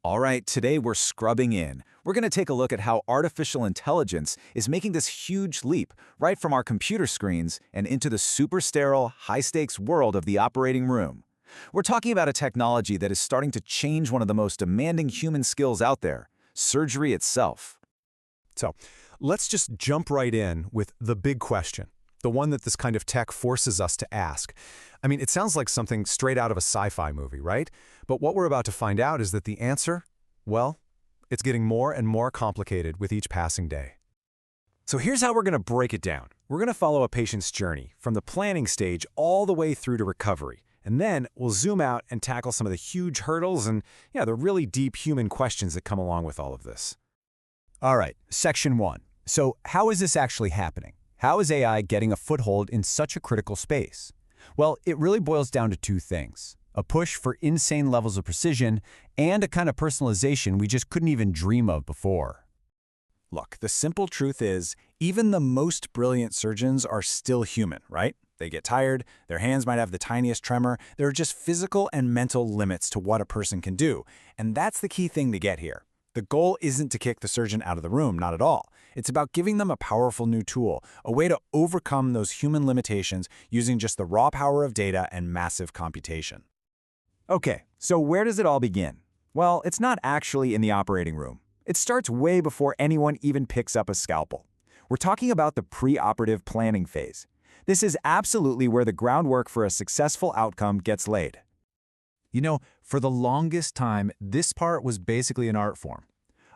All right, today we're scrubbing in. We're going to take a look at how artificial intelligence is making this huge leap right from our computer screens and into the super sterile, high-stakes world of the operating room. We're talking about a technology that is starting to change one of the most demanding human skills out there, surgery itself. So let's just jump right in with the big question, the one that this kind of tech forces us to ask. I mean, it sounds like something straight out of a sci-fi movie, right? But what we're about to find out is that the answer, well, it's getting more and more complicated with each passing day. So here's how we're going to break it down. We're going to follow a patient's journey from the planning stage all the way through to recovery. And then we'll zoom out and tackle some of the huge hurdles and, the really deep human questions that come along with all of this. All right, section 1. So how is this actually happening? How is AI getting a foothold in such a critical space? Well, it really boils down to two things: a push for insane levels of precision and a kind of personalization we just couldn't even dream of before. Look, the simple truth is, even the most brilliant surgeons are still human, right? They get tired, their hands might have the tiniest tremor, there are just physical and mental limits to what a person can do. And that's the key thing to get here. The goal isn't to kick the surgeon out of the room, not at all. It's about giving them a powerful new tool, a way to overcome those human limitations using just the raw power of data and massive computation. Okay, so where does it all begin? Well, it's not actually in the operating room. It starts way before anyone even picks up a scalpel. We're talking about the preoperative planning phase. This is absolutely where the groundwork for a successful outcome gets laid. For the longest time, this part was basically an art form.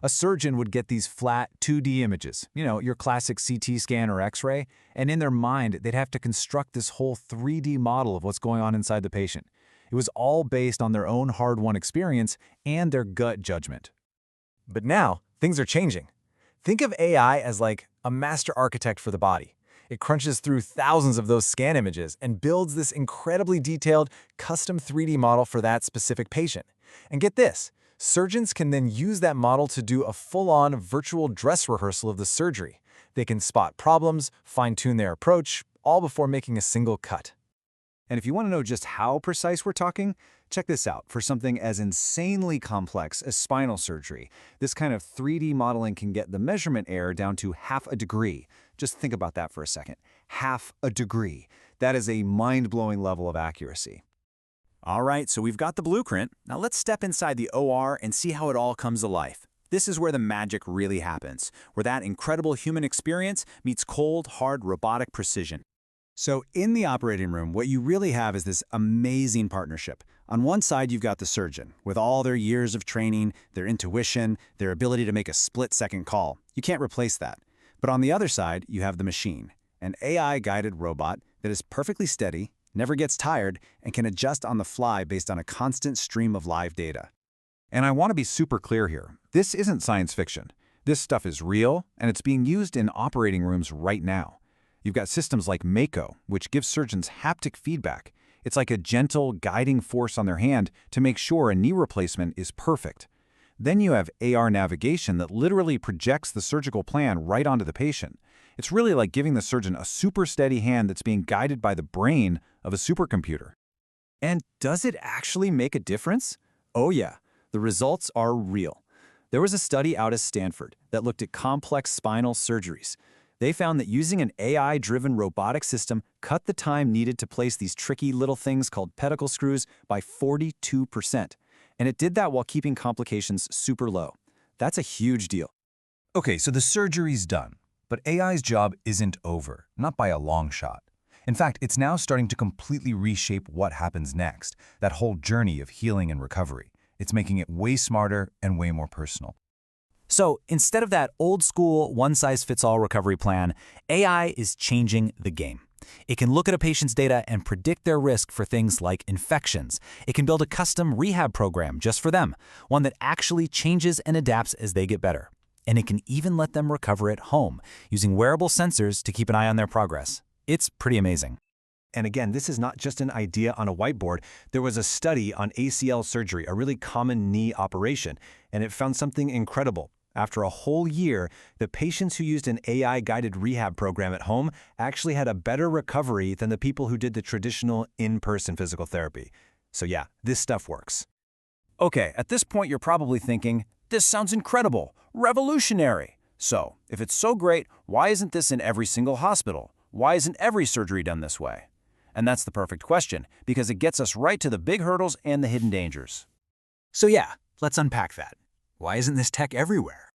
A surgeon would get these flat 2D images, your classic CT scan or X-ray, and in their mind, they'd have to construct this whole 3D model of what's going on inside the patient. It was all based on their own hard-won experience and their gut judgment. But now, things are changing. Think of AI as like a master architect for the body. It crunches through thousands of those scan images and builds this incredibly detailed, custom 3D model for that specific patient. And get this, surgeons can then use that model to do a full-on virtual dress rehearsal of the surgery. They can spot problems, fine-tune their approach, all before making a single cut. And if you want to know just how precise we're talking, check this out. For something as insanely complex as spinal surgery, this kind of 3D modeling can get the measurement error down to half a degree. Just think about that for a second. Half a degree. That is a mind-blowing level of accuracy. All right, so we've got the blueprint. Now let's step inside the OR and see how it all comes to life. This is where the magic really happens, where that incredible human experience meets cold, hard robotic precision. So in the operating room, what you really have is this amazing partnership. On one side, you've got the surgeon, with all their years of training, their intuition, their ability to make a split-second call. You can't replace that. But on the other side, you have the machine, an AI-guided robot that is perfectly steady, never gets tired, and can adjust on the fly based on a constant stream of live data. And I want to be super clear here. This isn't science fiction. This stuff is real, and it's being used in operating rooms right now. You've got systems like Mako, which gives surgeons haptic feedback. It's like a gentle, guiding force on their hand to make sure a knee replacement is perfect. Then you have AR navigation that literally projects the surgical plan right onto the patient. It's really like giving the surgeon a super steady hand that's being guided by the brain of a supercomputer. And does it actually make a difference? Oh yeah, the results are real. There was a study out of Stanford that looked at complex spinal surgeries. They found that using an AI-driven robotic system cut the time needed to place these tricky little things called pedicle screws by 42%. And it did that while keeping complications super low. That's a huge deal. Okay, so the surgery's done, but AI's job isn't over, not by a long shot. In fact, it's now starting to completely reshape what happens next, that whole journey of healing and recovery. It's making it way smarter and way more personal. So instead of that old-school, one-size-fits-all recovery plan, AI is changing the game. It can look at a patient's data and predict their risk for things like infections. It can build a custom rehab program just for them, one that actually changes and adapts as they get better. And it can even let them recover at home, using wearable sensors to keep an eye on their progress. It's pretty amazing. And again, this is not just an idea on a whiteboard. There was a study on ACL surgery, a really common knee operation, and it found something incredible. After a whole year, the patients who used an AI-guided rehab program at home actually had a better recovery than the people who did the traditional in-person physical therapy. So yeah, this stuff works. Okay, at this point you're probably thinking, this sounds incredible, revolutionary. So, if it's so great, why isn't this in every single hospital? Why isn't every surgery done this way? And that's the perfect question, because it gets us right to the big hurdles and the hidden dangers. So yeah, let's unpack that. Why isn't this tech everywhere?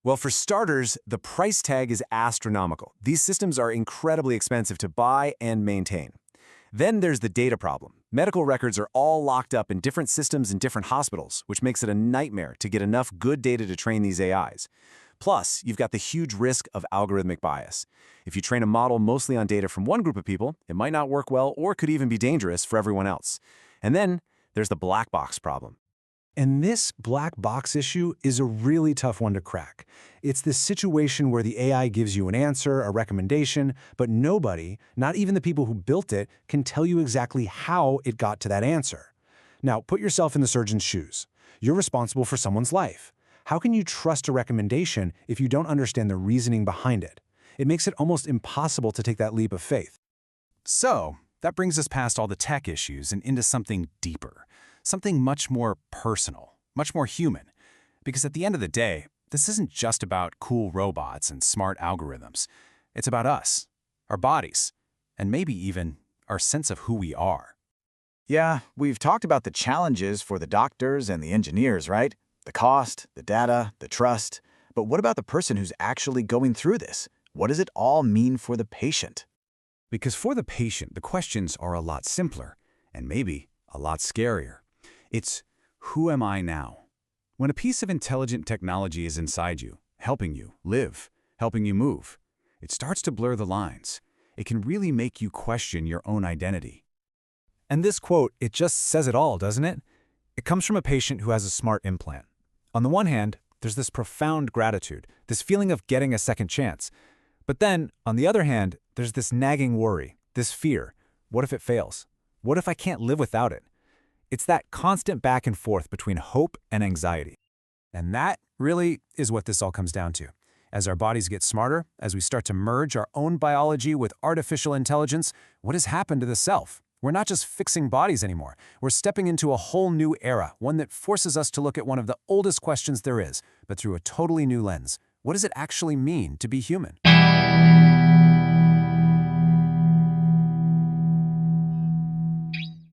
Well, for starters, the price tag is astronomical. These systems are incredibly expensive to buy and maintain. Then there's the data problem. Medical records are all locked up in different systems in different hospitals, which makes it a nightmare to get enough good data to train these AIs. Plus, you've got the huge risk of algorithmic bias. If you train a model mostly on data from one group of people, it might not work well or could even be dangerous for everyone else. And then there's the black box problem. And this black box issue is a really tough one to crack. It's this situation where the AI gives you an answer, a recommendation, but nobody, not even the people who built it, can tell you exactly how it got to that answer. Now, put yourself in the surgeon's shoes. You're responsible for someone's life. How can you trust a recommendation if you don't understand the reasoning behind it? It makes it almost impossible to take that leap of faith. So, that brings us past all the tech issues and into something deeper. Something much more personal, much more human. Because at the end of the day, this isn't just about cool robots and smart algorithms. It's about us, our bodies, and maybe even our sense of who we are. Yeah, we've talked about the challenges for the doctors and the engineers, right? The cost, the data, the trust. But what about the person who's actually going through this? What does it all mean for the patient? Because for the patient, the questions are a lot simpler and maybe a lot scarier. It's, who am I now? When a piece of intelligent technology is inside you, helping you live, helping you move, it starts to blur the lines. It can really make you question your own identity. And this quote, it just says it all, doesn't it? It comes from a patient who has a smart implant. On the one hand, there's this profound gratitude, this feeling of getting a second chance. But then, on the other hand, there's this nagging worry, this fear. What if it fails? What if I can't live without it? It's that constant back and forth between hope and anxiety. And that really is what this all comes down to. As our bodies get smarter, as we start to merge our own biology with artificial intelligence, what has happened to the self? We're not just fixing bodies anymore. We're stepping into a whole new era, one that forces us to look at one of the oldest questions there is, but through a totally new lens. What does it actually mean to be human?